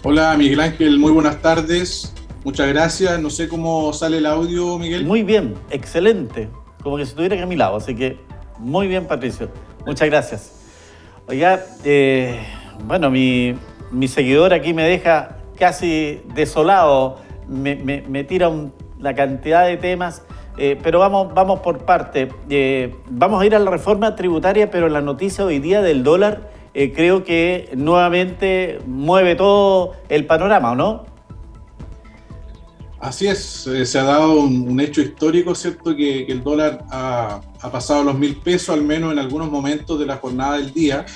Hola Miguel Ángel, muy buenas tardes. Muchas gracias. No sé cómo sale el audio, Miguel. Muy bien, excelente. Como que si estuviera aquí a mi lado. Así que muy bien, Patricio. Muchas gracias. Oiga, bueno, mi seguidor aquí me deja casi desolado. Me tira la cantidad de temas. Pero vamos por parte. Vamos a ir a la reforma tributaria, pero la noticia hoy día del dólar creo que nuevamente mueve todo el panorama, ¿o no? Así es, se ha dado un hecho histórico, ¿cierto? Que el dólar ha pasado los 1.000 pesos, al menos en algunos momentos de la jornada del día.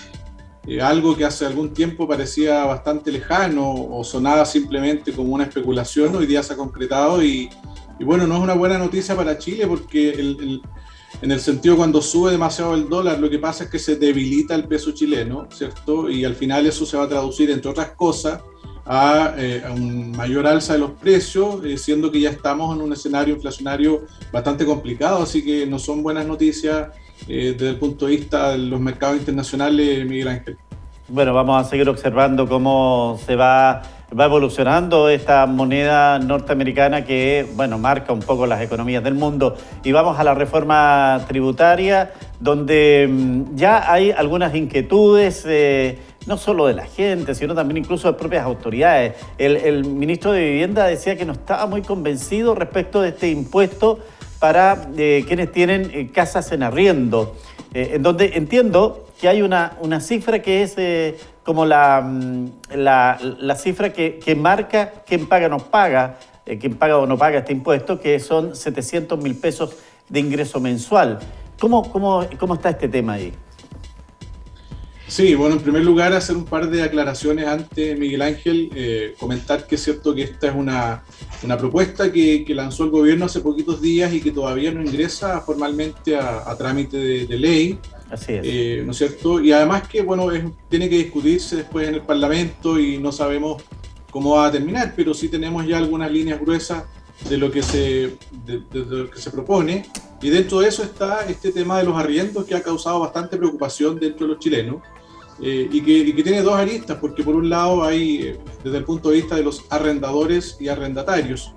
Algo que hace algún tiempo parecía bastante lejano o sonaba simplemente como una especulación, hoy día se ha concretado y bueno, no es una buena noticia para Chile porque en el sentido cuando sube demasiado el dólar, lo que pasa es que se debilita el peso chileno, ¿cierto? Y al final eso se va a traducir, entre otras cosas, a un mayor alza de los precios, siendo que ya estamos en un escenario inflacionario bastante complicado, así que no son buenas noticias desde el punto de vista de los mercados internacionales, Miguel Ángel. Bueno, vamos a seguir observando cómo va evolucionando esta moneda norteamericana que, bueno, marca un poco las economías del mundo. Y vamos a la reforma tributaria, donde ya hay algunas inquietudes, no solo de la gente, sino también incluso de propias autoridades. El ministro de Vivienda decía que no estaba muy convencido respecto de este impuesto para quienes tienen casas en arriendo, en donde entiendo que hay una cifra que es como la cifra que marca quién paga o no paga, quién paga o no paga este impuesto, que son 700.000 pesos de ingreso mensual. ¿Cómo está este tema ahí? Sí, bueno, en primer lugar, hacer un par de aclaraciones antes, Miguel Ángel, comentar que es cierto que esta es una propuesta que lanzó el gobierno hace poquitos días y que todavía no ingresa formalmente a trámite de ley. Así es. ¿No es cierto? Y además que, bueno, tiene que discutirse después en el Parlamento y no sabemos cómo va a terminar, pero sí tenemos ya algunas líneas gruesas de lo que de lo que se propone. Y dentro de eso está este tema de los arriendos que ha causado bastante preocupación dentro de los chilenos. Y que tiene dos aristas, porque por un lado hay, desde el punto de vista de los arrendadores y arrendatarios.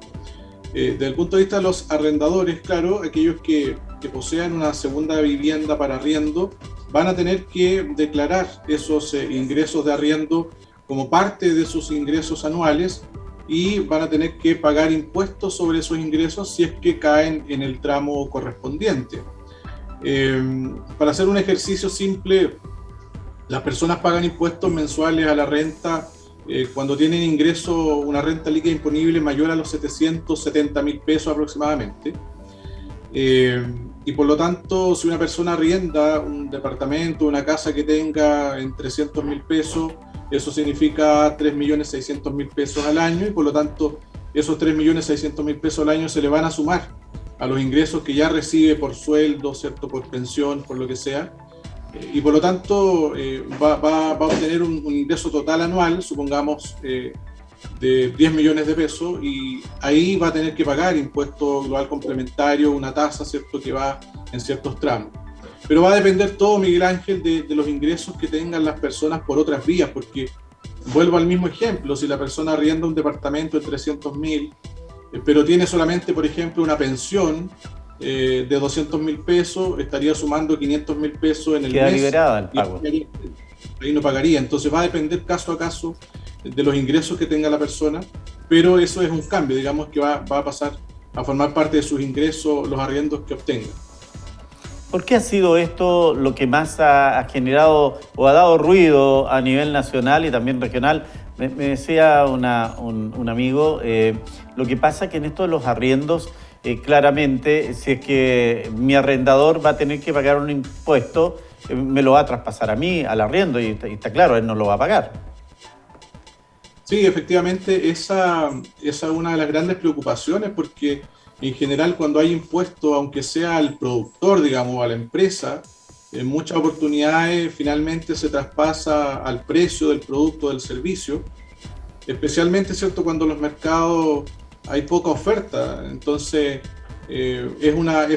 Desde el punto de vista de los arrendadores, claro, aquellos que posean una segunda vivienda para arriendo van a tener que declarar esos ingresos de arriendo como parte de sus ingresos anuales y van a tener que pagar impuestos sobre esos ingresos si es que caen en el tramo correspondiente. Para hacer un ejercicio simple, las personas pagan impuestos mensuales a la renta cuando tienen ingreso, una renta líquida imponible mayor a los 770.000 pesos aproximadamente. Y por lo tanto, si una persona arrienda un departamento, una casa que tenga en 300.000 pesos, eso significa 3.600.000 pesos al año y por lo tanto esos 3.600.000 pesos al año se le van a sumar a los ingresos que ya recibe por sueldo, ¿cierto? Por pensión, por lo que sea. Y por lo tanto va a obtener un ingreso total anual, supongamos, de 10 millones de pesos y ahí va a tener que pagar impuesto global complementario, una tasa, ¿cierto?, que va en ciertos tramos. Pero va a depender todo, Miguel Ángel, de los ingresos que tengan las personas por otras vías, porque vuelvo al mismo ejemplo, si la persona arrienda un departamento de 300.000, pero tiene solamente, por ejemplo, una pensión de 200.000 pesos, estaría sumando 500.000 pesos en el Queda mes. liberada el pago. Ahí no pagaría. Entonces va a depender caso a caso de los ingresos que tenga la persona, pero eso es un cambio, digamos que va a pasar a formar parte de sus ingresos los arriendos que obtenga. ¿Por qué ha sido esto lo que más ha generado o ha dado ruido a nivel nacional y también regional? Me decía un amigo, lo que pasa que en esto de los arriendos, claramente, si es que mi arrendador va a tener que pagar un impuesto, me lo va a traspasar a mí, al arriendo, y está claro, él no lo va a pagar. Sí, efectivamente, esa es una de las grandes preocupaciones porque en general cuando hay impuestos, aunque sea al productor, digamos, a la empresa, en muchas oportunidades finalmente se traspasa al precio del producto o del servicio, especialmente, ¿cierto?, cuando en los mercados hay poca oferta. Entonces, es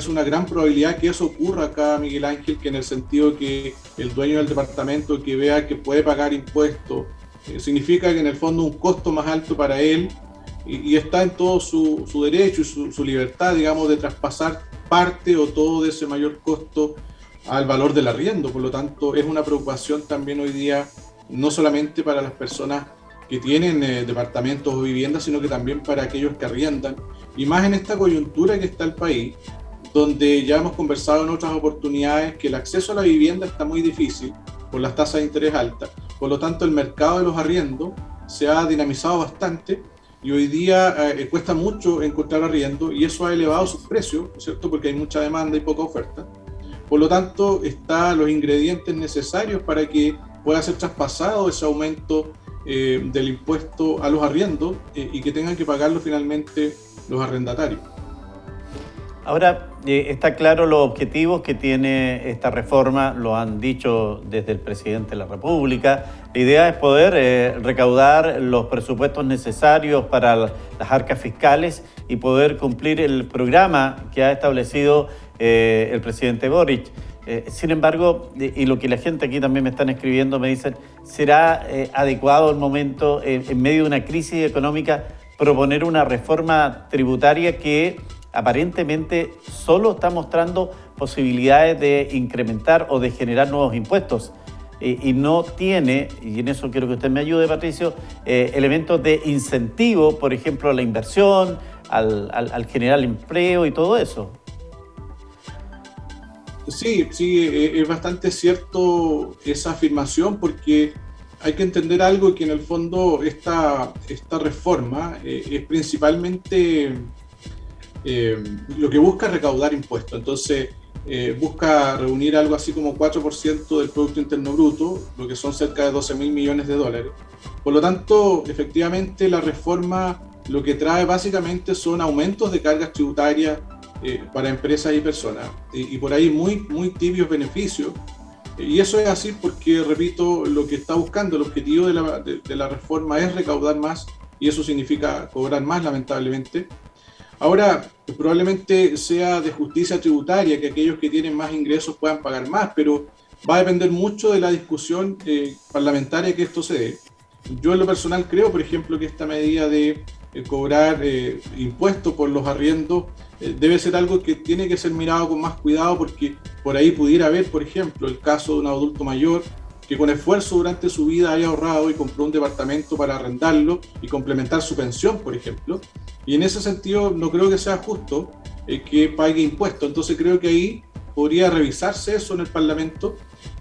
una gran probabilidad que eso ocurra acá, Miguel Ángel, que en el sentido que el dueño del departamento que vea que puede pagar impuestos significa que en el fondo un costo más alto para él y está en todo su derecho y su libertad, digamos, de traspasar parte o todo de ese mayor costo al valor del arriendo. Por lo tanto, es una preocupación también hoy día, no solamente para las personas que tienen departamentos o viviendas, sino que también para aquellos que arriendan. Y más en esta coyuntura que está el país, donde ya hemos conversado en otras oportunidades que el acceso a la vivienda está muy difícil por las tasas de interés altas. Por lo tanto, el mercado de los arriendos se ha dinamizado bastante y hoy día cuesta mucho encontrar arriendo y eso ha elevado sus precios, ¿cierto? Porque hay mucha demanda y poca oferta. Por lo tanto, están los ingredientes necesarios para que pueda ser traspasado ese aumento del impuesto a los arriendos y que tengan que pagarlo finalmente los arrendatarios. Ahora, está claro los objetivos que tiene esta reforma, lo han dicho desde el presidente de la República. La idea es poder recaudar los presupuestos necesarios para las arcas fiscales y poder cumplir el programa que ha establecido el presidente Boric. Sin embargo, y lo que la gente aquí también me están escribiendo, me dicen, ¿será adecuado el momento, en medio de una crisis económica, proponer una reforma tributaria que aparentemente solo está mostrando posibilidades de incrementar o de generar nuevos impuestos y no tiene, y en eso quiero que usted me ayude, Patricio, elementos de incentivo, por ejemplo, a la inversión, al generar empleo y todo eso? Sí, es bastante cierto esa afirmación porque hay que entender algo que en el fondo esta reforma es principalmente lo que busca es recaudar impuestos. Entonces busca reunir algo así como 4% del Producto Interno Bruto, lo que son cerca de 12.000 millones de dólares. Por lo tanto, efectivamente la reforma lo que trae básicamente son aumentos de cargas tributarias para empresas y personas y por ahí muy tibios beneficios. Y eso es así porque, repito, lo que está buscando, el objetivo de la reforma es recaudar más y eso significa cobrar más, lamentablemente. Ahora, probablemente sea de justicia tributaria que aquellos que tienen más ingresos puedan pagar más, pero va a depender mucho de la discusión parlamentaria que esto se dé. Yo en lo personal creo, por ejemplo, que esta medida de cobrar impuestos por los arriendos debe ser algo que tiene que ser mirado con más cuidado porque por ahí pudiera haber, por ejemplo, el caso de un adulto mayor que con esfuerzo durante su vida haya ahorrado y compró un departamento para arrendarlo y complementar su pensión, por ejemplo. Y en ese sentido no creo que sea justo que pague impuestos. Entonces creo que ahí podría revisarse eso en el Parlamento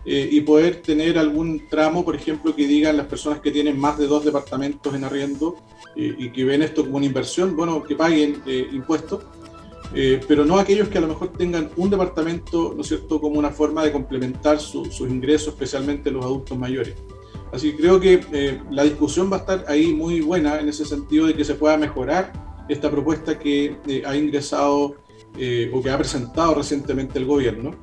y poder tener algún tramo, por ejemplo, que digan las personas que tienen más de 2 departamentos en arriendo y que ven esto como una inversión, bueno, que paguen impuestos. Pero no aquellos que a lo mejor tengan un departamento, ¿no es cierto?, como una forma de complementar sus ingresos, especialmente los adultos mayores. Así que creo que la discusión va a estar ahí muy buena en ese sentido de que se pueda mejorar esta propuesta que ha ingresado o que ha presentado recientemente el gobierno,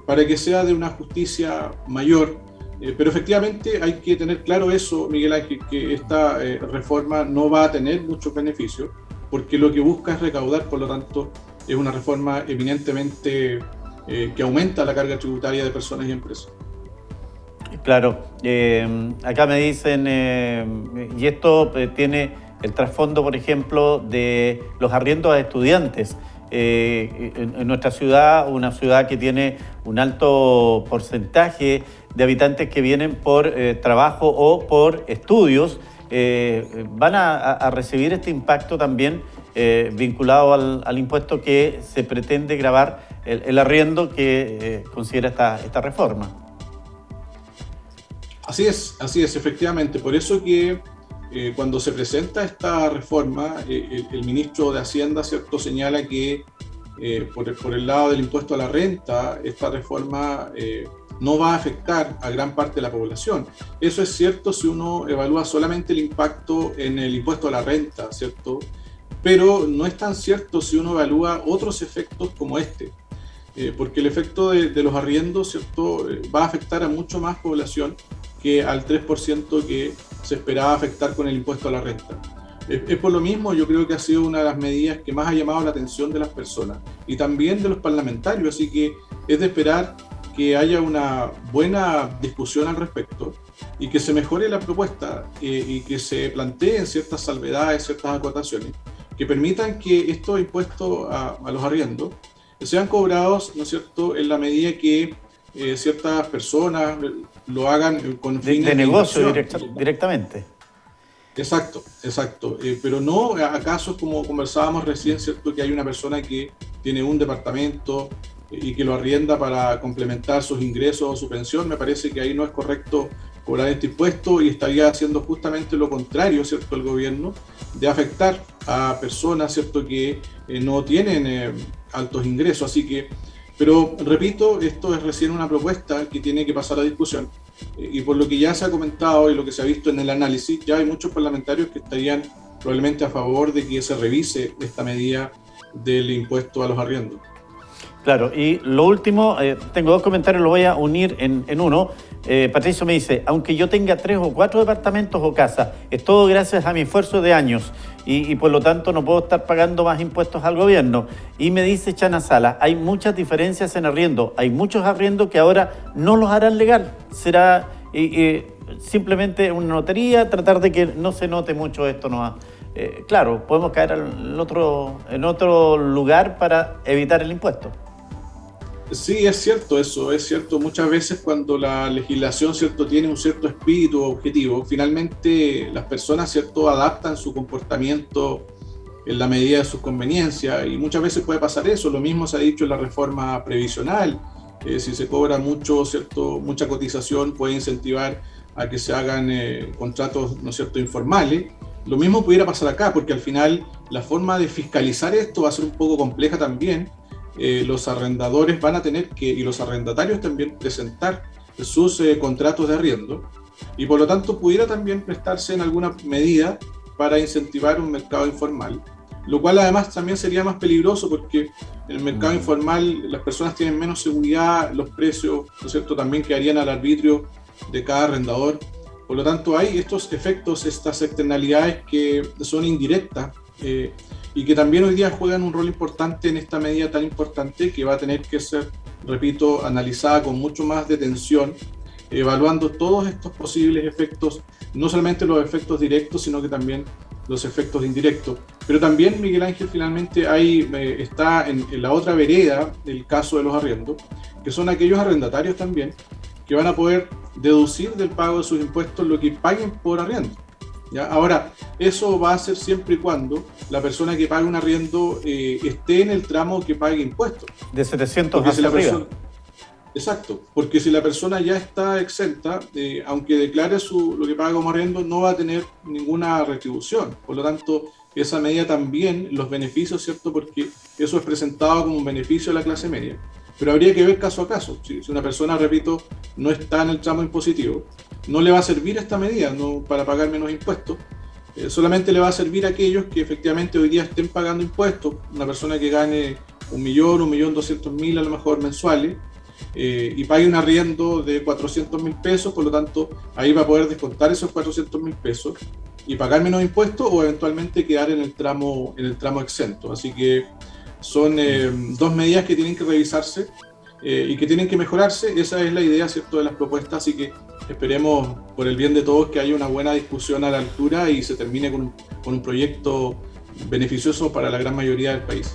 para que sea de una justicia mayor. Pero efectivamente hay que tener claro eso, Miguel Ángel, que esta reforma no va a tener muchos beneficios, porque lo que busca es recaudar, por lo tanto, es una reforma eminentemente que aumenta la carga tributaria de personas y empresas. Claro, acá me dicen, y esto tiene el trasfondo, por ejemplo, de los arriendos a estudiantes. En nuestra ciudad, una ciudad que tiene un alto porcentaje de habitantes que vienen por trabajo o por estudios, van a recibir este impacto también vinculado al impuesto que se pretende gravar el arriendo que considera esta reforma. Así es, efectivamente. Por eso que cuando se presenta esta reforma, el ministro de Hacienda, ¿cierto?, señala que por el lado del impuesto a la renta, esta reforma no va a afectar a gran parte de la población. Eso es cierto si uno evalúa solamente el impacto en el impuesto a la renta, ¿cierto? Pero no es tan cierto si uno evalúa otros efectos como este, porque el efecto de los arriendos, ¿cierto?, va a afectar a mucho más población que al 3% que se esperaba afectar con el impuesto a la renta. Es por lo mismo, yo creo que ha sido una de las medidas que más ha llamado la atención de las personas y también de los parlamentarios, así que es de esperar que haya una buena discusión al respecto y que se mejore la propuesta y que se planteen ciertas salvedades, ciertas acotaciones que permitan que estos impuestos a los arriendos sean cobrados, ¿no es cierto?, en la medida que ciertas personas lo hagan con fines de negocio directamente. Exacto, exacto. Pero no a casos como conversábamos recién, ¿cierto?, que hay una persona que tiene un departamento y que lo arrienda para complementar sus ingresos o su pensión. Me parece que ahí no es correcto cobrar este impuesto y estaría haciendo justamente lo contrario, ¿cierto?, el gobierno, de afectar a personas, ¿cierto?, que no tienen altos ingresos. Así que, pero repito, esto es recién una propuesta que tiene que pasar a discusión. Y por lo que ya se ha comentado y lo que se ha visto en el análisis, ya hay muchos parlamentarios que estarían probablemente a favor de que se revise esta medida del impuesto a los arriendos. Claro, y lo último, tengo dos comentarios, lo voy a unir en uno. Patricio me dice, aunque yo tenga 3 o 4 departamentos o casas, es todo gracias a mi esfuerzo de años y por lo tanto no puedo estar pagando más impuestos al gobierno. Y me dice Chana Sala, hay muchas diferencias en arriendo, hay muchos arriendos que ahora no los harán legal. Será simplemente una notaría, tratar de que no se note mucho esto. Claro, podemos caer en otro lugar para evitar el impuesto. Sí, es cierto eso, es cierto. Muchas veces cuando la legislación, ¿cierto?, tiene un cierto espíritu objetivo, finalmente las personas, ¿cierto?, adaptan su comportamiento en la medida de sus conveniencias y muchas veces puede pasar eso. Lo mismo se ha dicho en la reforma previsional. Si se cobra mucho, ¿cierto?, mucha cotización puede incentivar a que se hagan contratos, ¿no es cierto?, informales. Lo mismo pudiera pasar acá, porque al final la forma de fiscalizar esto va a ser un poco compleja también. Los arrendadores van a tener que, y los arrendatarios también, presentar sus contratos de arriendo y por lo tanto pudiera también prestarse en alguna medida para incentivar un mercado informal, lo cual además también sería más peligroso porque en el mercado informal las personas tienen menos seguridad, los precios, ¿no es cierto?, también quedarían al arbitrio de cada arrendador. Por lo tanto hay estos efectos, estas externalidades que son indirectas y que también hoy día juegan un rol importante en esta medida tan importante que va a tener que ser, repito, analizada con mucho más detención, evaluando todos estos posibles efectos, no solamente los efectos directos, sino que también los efectos indirectos. Pero también, Miguel Ángel, finalmente ahí está en la otra vereda el caso de los arriendos, que son aquellos arrendatarios también que van a poder deducir del pago de sus impuestos lo que paguen por arriendo. ¿Ya? Ahora, eso va a ser siempre y cuando la persona que pague un arriendo esté en el tramo que pague impuestos. De 700 hacia arriba. Exacto, porque si la persona ya está exenta, aunque declare lo que paga como arriendo, no va a tener ninguna retribución. Por lo tanto, esa medida también, los beneficios, ¿cierto? Porque eso es presentado como un beneficio de la clase media. Pero habría que ver caso a caso. Si una persona, repito, no está en el tramo impositivo, no le va a servir esta medida para pagar menos impuestos. Solamente le va a servir a aquellos que efectivamente hoy día estén pagando impuestos. Una persona que gane 1.000.000, 1.200.000 a lo mejor mensuales, y pague un arriendo de 400.000 pesos, por lo tanto ahí va a poder descontar esos 400.000 pesos y pagar menos impuestos o eventualmente quedar en el tramo exento. Así que son dos medidas que tienen que revisarse y que tienen que mejorarse. Esa es la idea, ¿cierto?, de las propuestas, así que esperemos por el bien de todos que haya una buena discusión a la altura y se termine con un proyecto beneficioso para la gran mayoría del país.